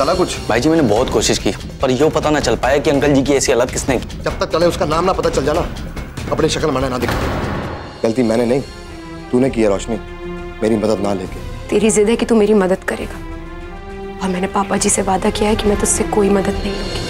चला कुछ? भाई जी मैंने बहुत कोशिश की पर यो पता ना चल पाया कि अंकल जी की ऐसी हालत किसने की। जब तक चले उसका नाम ना पता चल जाना, अपनी शक्ल मना ना दिख। गलती मैंने नहीं, तूने की है रोशनी, मेरी मदद ना लेके। तेरी जिद है कि तू मेरी मदद करेगा और मैंने पापा जी से वादा किया है कि मैं तुझसे कोई मदद नहीं लूंगी।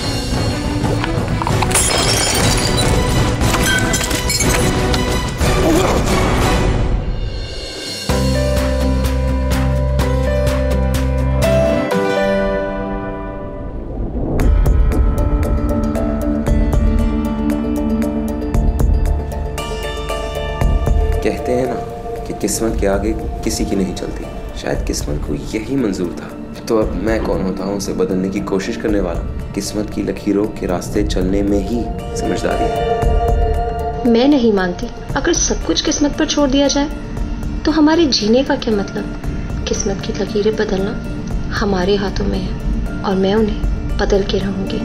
कहते हैं ना कि किस्मत के आगे किसी की नहीं चलती। शायद किस्मत को यही मंजूर था। तो अब मैं कौन होता हूँ उसे बदलने की कोशिश करने वाला? किस्मत की लकीरों के रास्ते चलने में ही समझदारी है। मैं नहीं मानती अगर सब कुछ किस्मत पर छोड़ दिया जाए तो हमारे जीने का क्या मतलब। किस्मत की लकीरें बदलना हमारे हाथों में है और मैं उन्हें बदल के रहूंगी।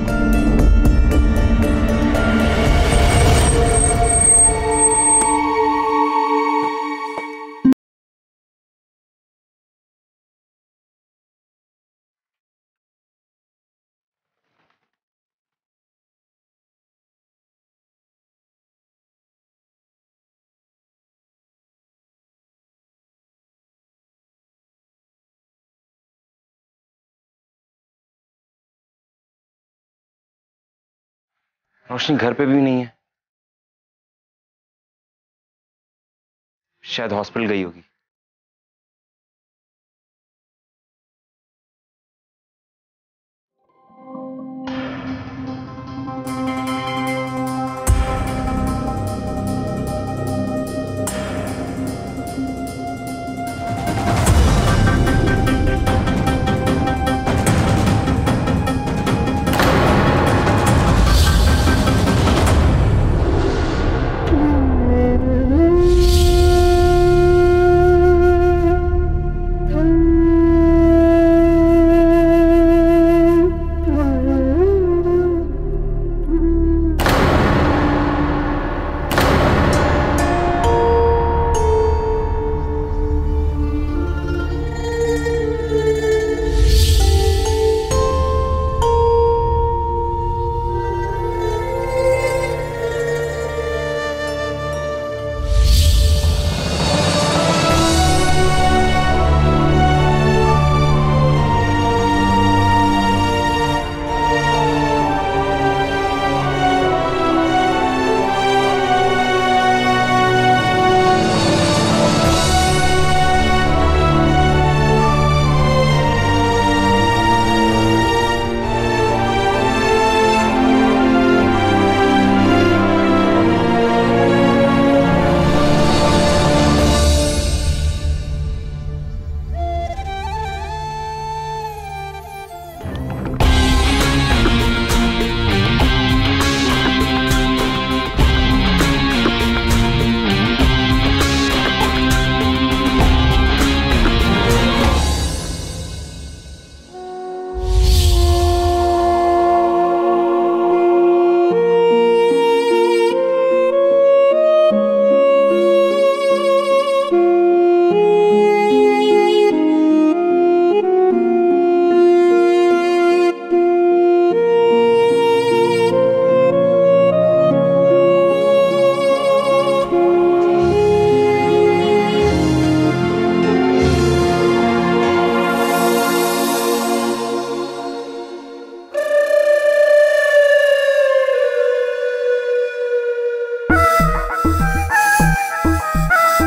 रोशनी घर पे भी नहीं है, शायद हॉस्पिटल गई होगी।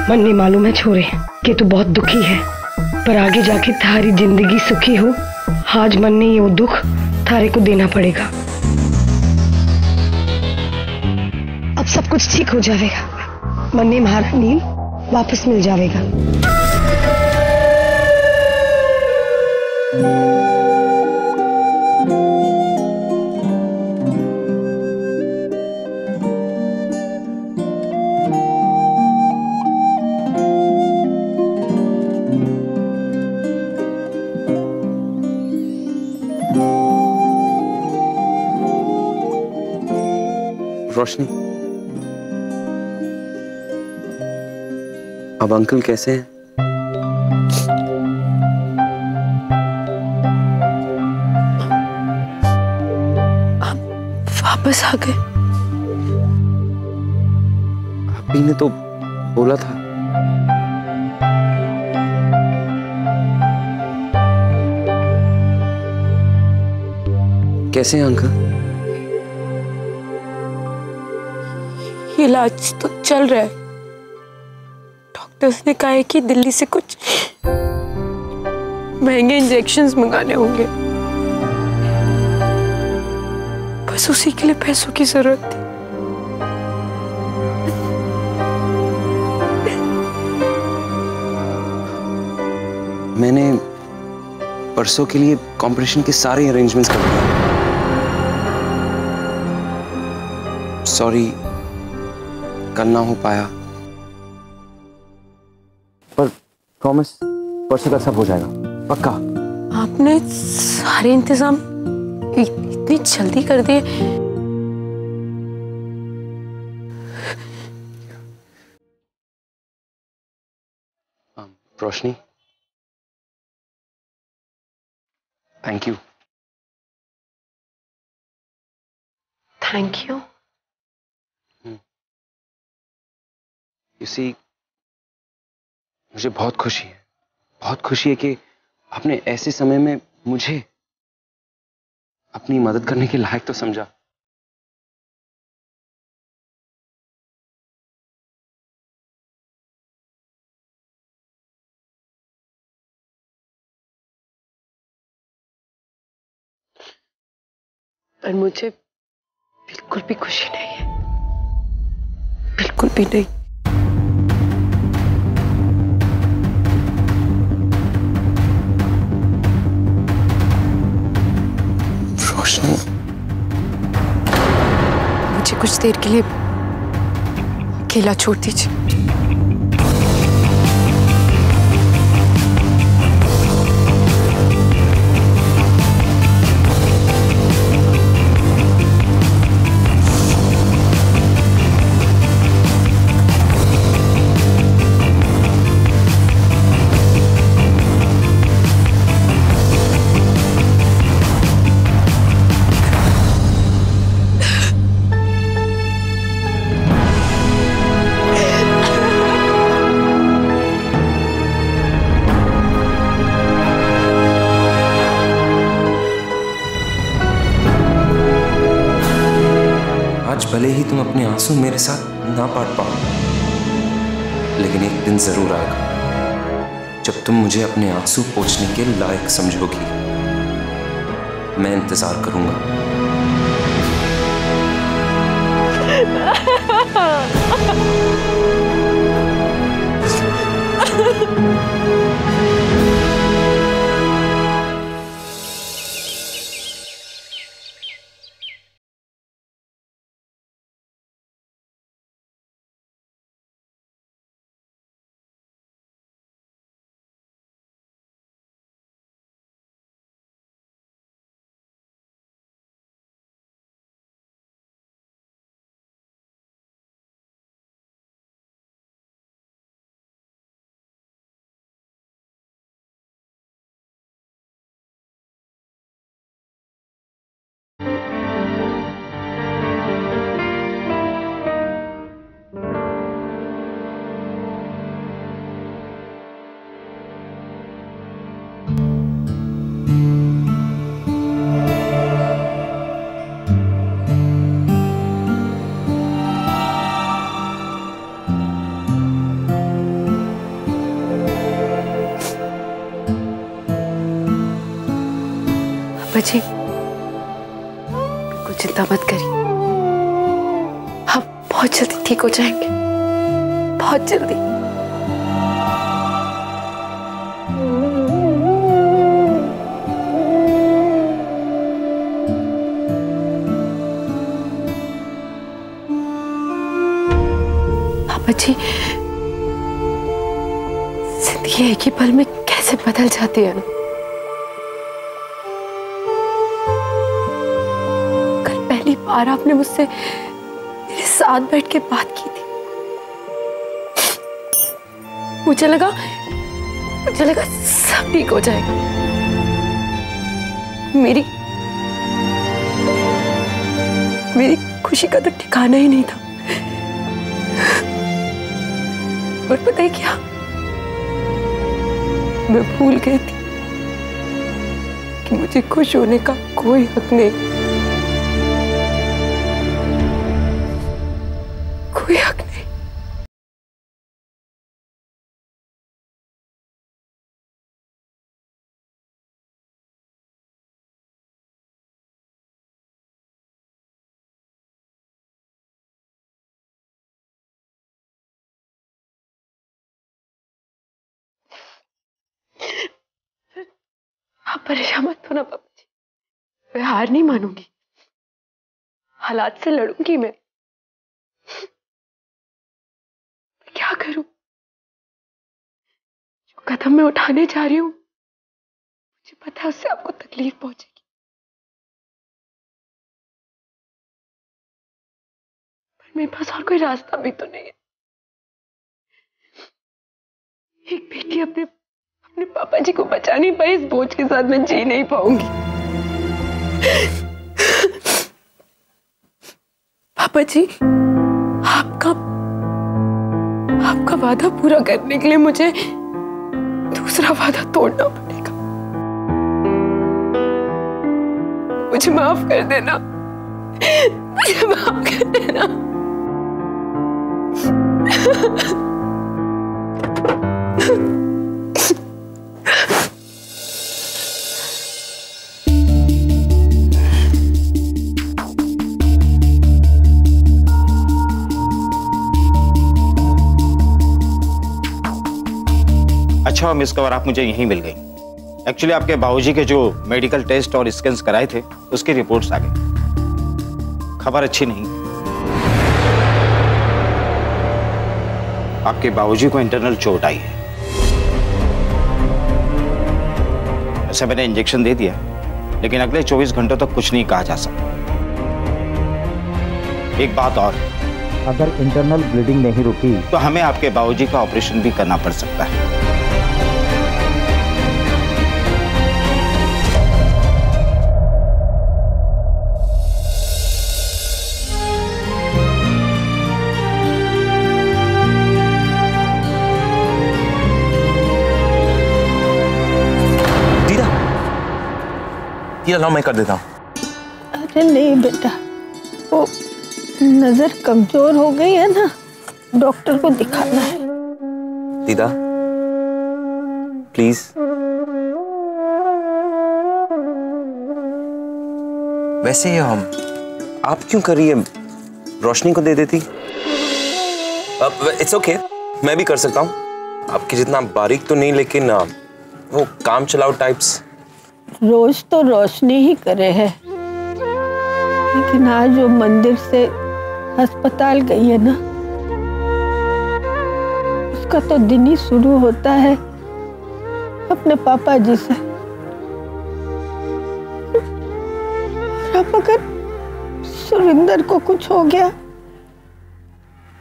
मन्नी मालूम है छोरे कि तू बहुत दुखी है, पर आगे जाके थारी जिंदगी सुखी हो। आज मन्नी ये दुख थारे को देना पड़ेगा। अब सब कुछ ठीक हो जाएगा। मन्नी म्हारा नील वापस मिल जाएगा। रोशनी, अब अंकल कैसे हैं? वापस आ गए। अभी ने तो बोला था। कैसे हैं अंकल? इलाज तो चल रहा है। डॉक्टर्स ने कहा है कि दिल्ली से कुछ महंगे इंजेक्शंस मंगाने होंगे। बस उसी के लिए पैसों की जरूरत थी। मैंने परसों के लिए कॉम्पिटिशन के सारे अरेंजमेंट्स कर दिए। सॉरी कल ना हो पाया, पर प्रॉमिस परसों का सब हो जाएगा, पक्का। आपने सारे इंतजाम इतनी जल्दी कर दिए। Roshni, thank you. Thank you. You see, मुझे बहुत खुशी है कि आपने ऐसे समय में मुझे अपनी मदद करने के लायक तो समझा। पर मुझे बिल्कुल भी खुशी नहीं है, बिल्कुल भी नहीं। रोशनी, मुझे कुछ देर के लिए अकेला छोड़ दीजिए। आज भले ही तुम अपने आंसू मेरे साथ ना बांट पाओ, लेकिन एक दिन जरूर आएगा जब तुम मुझे अपने आंसू पोंछने के लायक समझोगी। मैं इंतजार करूंगा। बच्ची, बिल्कुल चिंता मत करिए, आप बहुत जल्दी ठीक हो जाएंगे, बहुत जल्दी। बच्ची, जिंदगी एक ही पल में कैसे बदल जाती है ना। कल पहली बार आपने मुझसे मेरे साथ बैठ के बात की थी। मुझे लगा सब ठीक हो जाएगा। मेरी खुशी का तो ठिकाना ही नहीं था। और पता है क्या, मैं भूल गई थी कि मुझे खुश होने का कोई हक नहीं, कोई हक नहीं। आप परेशान मत होना पापा जी, मैं हार नहीं मानूंगी, हालात से लड़ूंगी मैं क्या करूं? जो कदम मैं उठाने जा रही हूं मुझे पता है उससे आपको तकलीफ पहुंचेगी, पर मेरे पास और कोई रास्ता भी तो नहीं है। एक बेटी अपने पापा जी को बचा नहीं पाई, इस बोझ के साथ मैं जी नहीं पाऊंगी। पापा जी, आपका वादा पूरा करने के लिए मुझे दूसरा वादा तोड़ना पड़ेगा। मुझे माफ कर देना, मुझे माफ कर देना। अच्छा मिस कवर, आप मुझे यहीं मिल गई। एक्चुअली आपके बाबूजी के जो मेडिकल टेस्ट और स्कैन्स कराए थे उसकी रिपोर्ट्स आ गई। खबर अच्छी नहीं, आपके बाबूजी को इंटरनल चोट आई है। ऐसे मैंने इंजेक्शन दे दिया, लेकिन अगले 24 घंटों तक कुछ नहीं कहा जा सकता। एक बात और, अगर इंटरनल ब्लीडिंग नहीं रुकी तो हमें आपके बाबूजी का ऑपरेशन भी करना पड़ सकता है। ये लाओ, मैं कर देता हूँ। अरे नहीं बेटा, वो नजर कमजोर हो गई है ना, डॉक्टर को दिखाना है। दीदा प्लीज। वैसे आप क्यों कर रही है, रोशनी को दे देती। इट्स ओके, मैं भी कर सकता हूँ। आपकी जितना बारीक तो नहीं, लेकिन वो काम चलाओ टाइप्स। रोज तो रोशनी ही करे है, लेकिन आज वो मंदिर से अस्पताल गई है ना, उसका तो दिन ही शुरू होता है अपने पापा जी से। अब अगर सुरिंदर को कुछ हो गया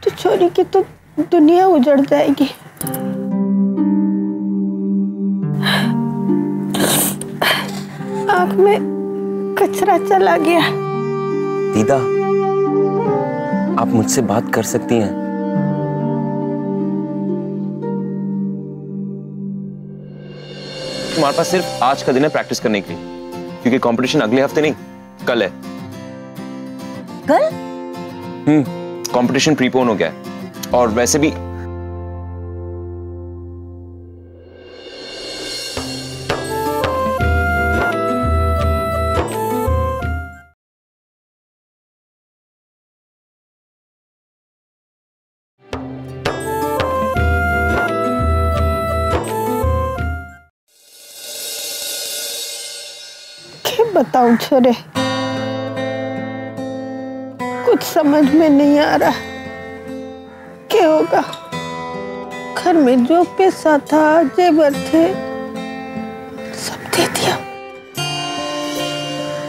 तो छोरी की तो दुनिया उजड़ जाएगी। आँख में कचरा चला गया। दीदा आप मुझसे बात कर सकती हैं। तुम्हारे पास सिर्फ आज का दिन है प्रैक्टिस करने के लिए, क्योंकि कंपटीशन अगले हफ्ते नहीं कल है। कल? कंपटीशन प्रीपोन हो गया है, और वैसे भी बताऊं छोरे, कुछ समझ में नहीं आ रहा क्या होगा। घर में जो पैसा था, जेवर थे, सब दे दिया,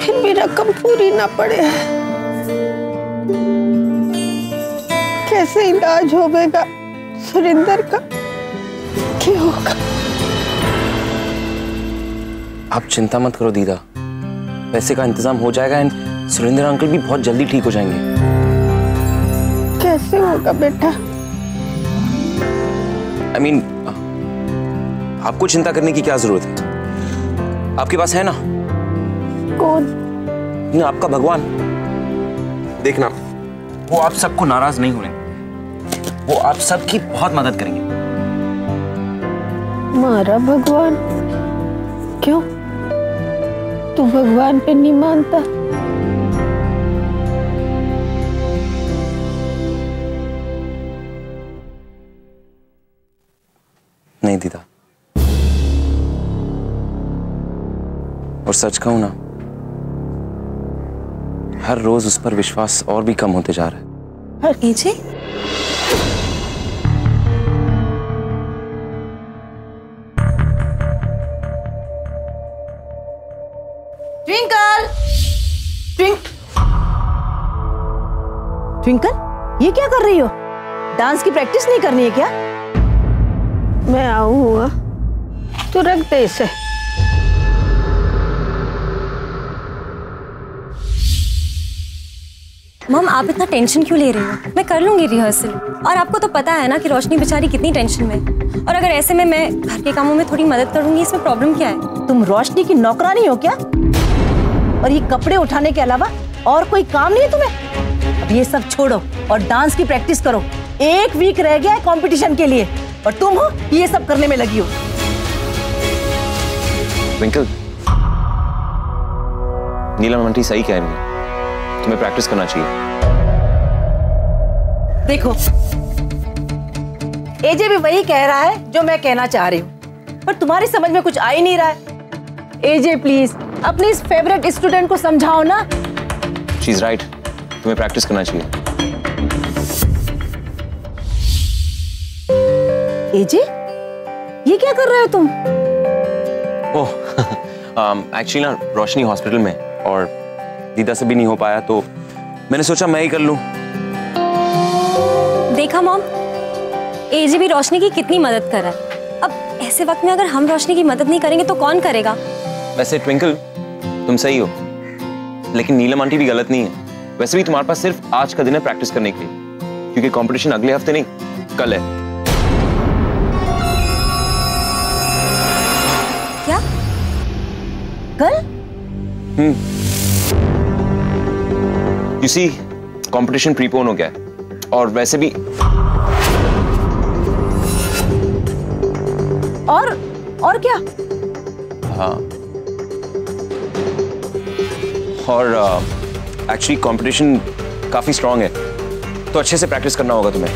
फिर भी रकम पूरी ना पड़े है। कैसे इलाज होगा सुरिंदर का, क्या होगा? आप चिंता मत करो दीदा, पैसे का इंतजाम हो जाएगा। एंड सुरेंद्र अंकल भी बहुत जल्दी ठीक हो जाएंगे। कैसे होगा बेटा? I mean, आपको चिंता करने की क्या जरूरत है? आपके पास है ना? कौन? ना आपका भगवान। देखना, वो आप सबको नाराज नहीं होने, वो आप सबकी बहुत मदद करेंगे। मारा भगवान? क्यों? तू भगवान पे नहीं मानता? नहीं दीदा, और सच कहूं ना, हर रोज उस पर विश्वास और भी कम होते जा रहा है। जी ट्विंकल, ट्विंकल, ये क्या कर रही हो? डांस की प्रैक्टिस नहीं करनी है क्या? मैं आऊं हुआ तो रख दे इसे। मम, आप इतना टेंशन क्यों ले रही हो? मैं कर लूंगी रिहर्सल। और आपको तो पता है ना कि रोशनी बेचारी कितनी टेंशन में है। और अगर ऐसे में मैं घर के कामों में थोड़ी मदद करूंगी, इसमें प्रॉब्लम क्या है? तुम रोशनी की नौकरानी हो क्या? और ये कपड़े उठाने के अलावा और कोई काम नहीं है तुम्हें? अब ये सब छोड़ो और डांस की प्रैक्टिस करो। 1 वीक रह गया है कंपटीशन के लिए और तुम हो ये सब करने में लगी हो। ट्विंकल, नीलम आंटी सही कह रही है, तुम्हें प्रैक्टिस करना चाहिए। देखो, एजे भी वही कह रहा है जो मैं कहना चाह रही हूँ, पर तुम्हारी समझ में कुछ आ ही नहीं रहा है। एजे प्लीज अपनी इस फेवरेट स्टूडेंट को समझाओ ना। शी इज राइट, तुम्हें प्रैक्टिस करना चाहिए। एजे, ये क्या कर रहे हो तुम? ओह, एक्चुअली ना रोशनी हॉस्पिटल में और दीदा से भी नहीं हो पाया तो मैंने सोचा मैं ही कर लूं। देखा मॉम, एजे भी रोशनी की कितनी मदद कर रहा है। अब ऐसे वक्त में अगर हम रोशनी की मदद नहीं करेंगे तो कौन करेगा? वैसे ट्विंकल, तुम सही हो, लेकिन नीलम आंटी भी गलत नहीं है। वैसे भी तुम्हारे पास सिर्फ आज का दिन है प्रैक्टिस करने के लिए, क्योंकि कंपटीशन अगले हफ्ते नहीं, कल है। क्या? कल? You see, कंपटीशन प्रीपोन हो गया है और वैसे भी और क्या? हाँ, और एक्चुअली कंपटीशन काफी स्ट्रांग है, तो अच्छे से प्रैक्टिस करना होगा तुम्हें।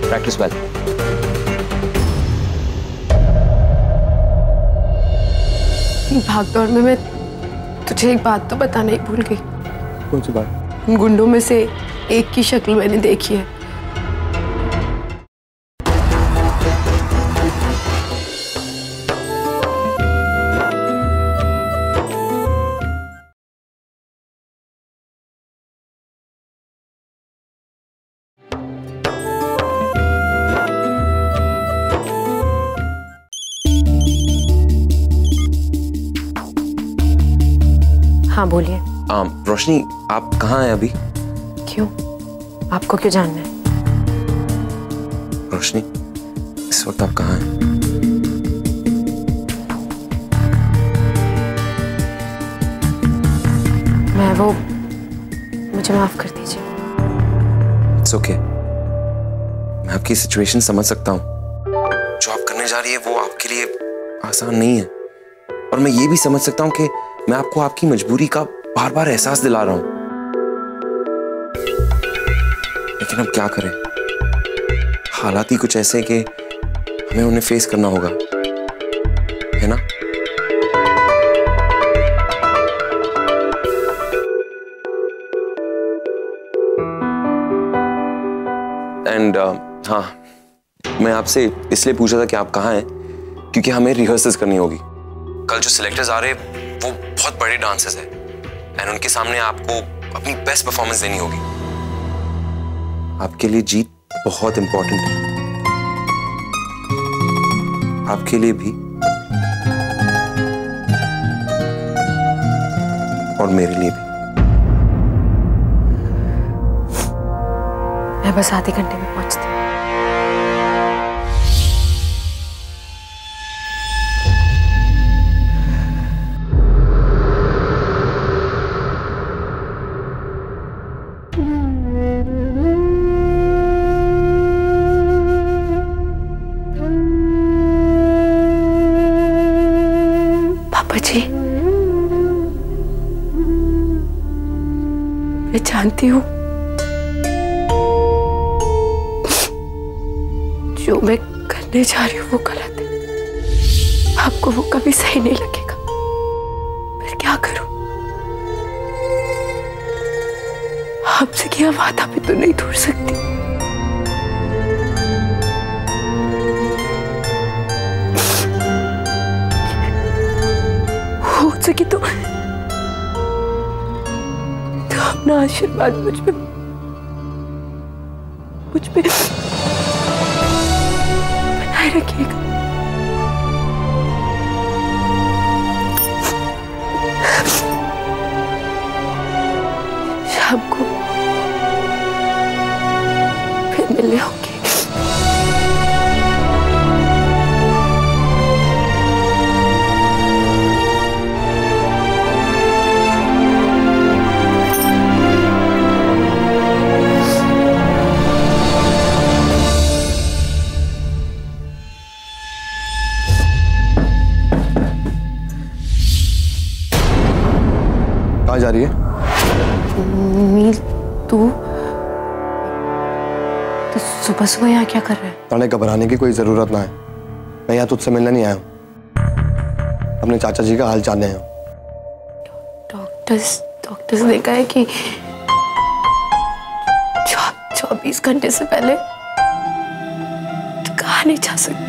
Practice well. भागदौड़ में मैं तुझे एक बात तो बताना ही भूल गई। कौन सी बात? उन गुंडों में से एक की शक्ल मैंने देखी है। हाँ बोलिए। रोशनी, आप कहाँ हैं अभी? क्यों? आपको क्यों जानना है? रोशनी, इस वक्त आप कहाँ हैं? मैं वो, मुझे माफ कर दीजिए। It's okay. मैं आपकी सिचुएशन समझ सकता हूँ। जो आप करने जा रही है वो आपके लिए आसान नहीं है, और मैं ये भी समझ सकता हूँ कि मैं आपको आपकी मजबूरी का बार बार एहसास दिला रहा हूं, लेकिन अब क्या करें? हालात ही कुछ ऐसे कि हमें उन्हें फेस करना होगा, है ना? एंड हाँ, मैं आपसे इसलिए पूछा था कि आप कहाँ हैं, क्योंकि हमें रिहर्सल्स करनी होगी। कल जो सिलेक्टर्स आ रहे वो बहुत बड़े डांसर्स हैं, एंड उनके सामने आपको अपनी बेस्ट परफॉर्मेंस देनी होगी। आपके लिए जीत बहुत इंपॉर्टेंट है, आपके लिए भी। और मेरे लिए भी। मैं बस आधे घंटे में पहुंचती हूँ। पापा जी, मैं जानती हूँ जो मैं करने जा रही हूँ वो गलत है। आपको वो कभी सही नहीं लगेगा, पर क्या करूं? आपसे किया वादा भी तो नहीं तोड़ सकती। हो सके तो अपना आशीर्वाद मुझ पे बनाए रखिएगा। शाम को फिर मिलने होंगे। कहाँ जा रही है? नील, तू सुबह सुबह यहाँ क्या कर रहा है? ताने घबराने की कोई जरूरत ना है। मैं यहाँ तुझसे मिलने नहीं आया हूँ, अपने चाचा जी का हाल जानने आया हूँ। डॉक्टर्स ने कहा है कि 24 घंटे से पहले कहा नहीं जा सकता।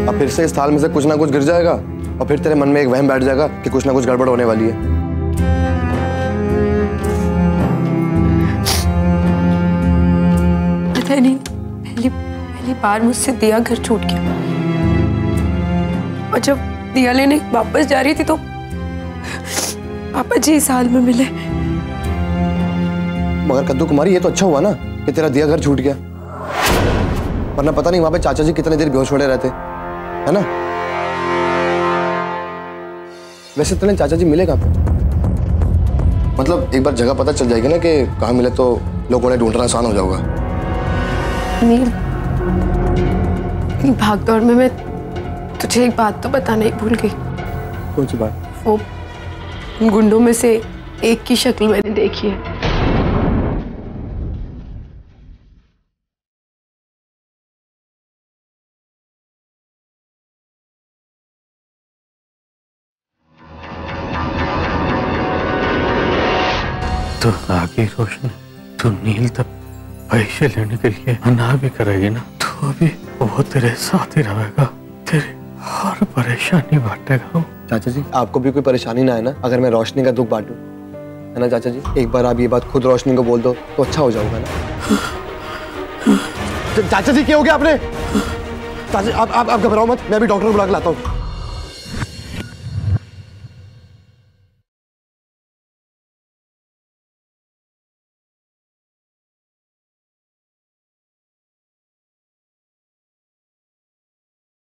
अब फिर से इस थाल में से कुछ ना कुछ गिर जाएगा और फिर तेरे मन में एक वहम बैठ जाएगा कि कुछ ना कुछ गड़बड़ होने वाली है। पता नहीं, पहली बार मुझसे दिया घर छूट गया और जब दिया लेने वापस जा रही थी तो पापा जी इस हाल में मिले। मगर कद्दू कुमारी, ये तो अच्छा हुआ ना कि तेरा दिया घर छूट गया, वरना पता नहीं वहां पे चाचा जी कितने देर बेहोश पड़े रहते, है ना? वैसे तेरे चाचा जी मिले कहाँ पे? मतलब एक बार जगह पता चल जाएगी ना कि कहाँ मिले तो लोगों ने ढूंढना आसान हो जाएगा। नील, भाग दौड़ में मैं तुझे एक बात तो बताना ही भूल गई। कौन सी बात? वो उन गुंडों में से एक की शक्ल मैंने देखी है। तो आगे रोशनी, तू नील तक पैसे लेने के लिए मना भी करेगी ना, तो अभी वो तेरे साथ ही रहेगा, तेरी हर परेशानी बांटेगा। चाचा जी, आपको भी कोई परेशानी ना है ना अगर मैं रोशनी का दुख बांटूं, है ना चाचा जी? एक बार आप ये बात खुद रोशनी को बोल दो तो अच्छा हो जाएगा ना। चाचा जी, क्या हो गया आपने? चाचा आप घबराओ मत, मैं भी डॉक्टर को बुला के लाता हूँ।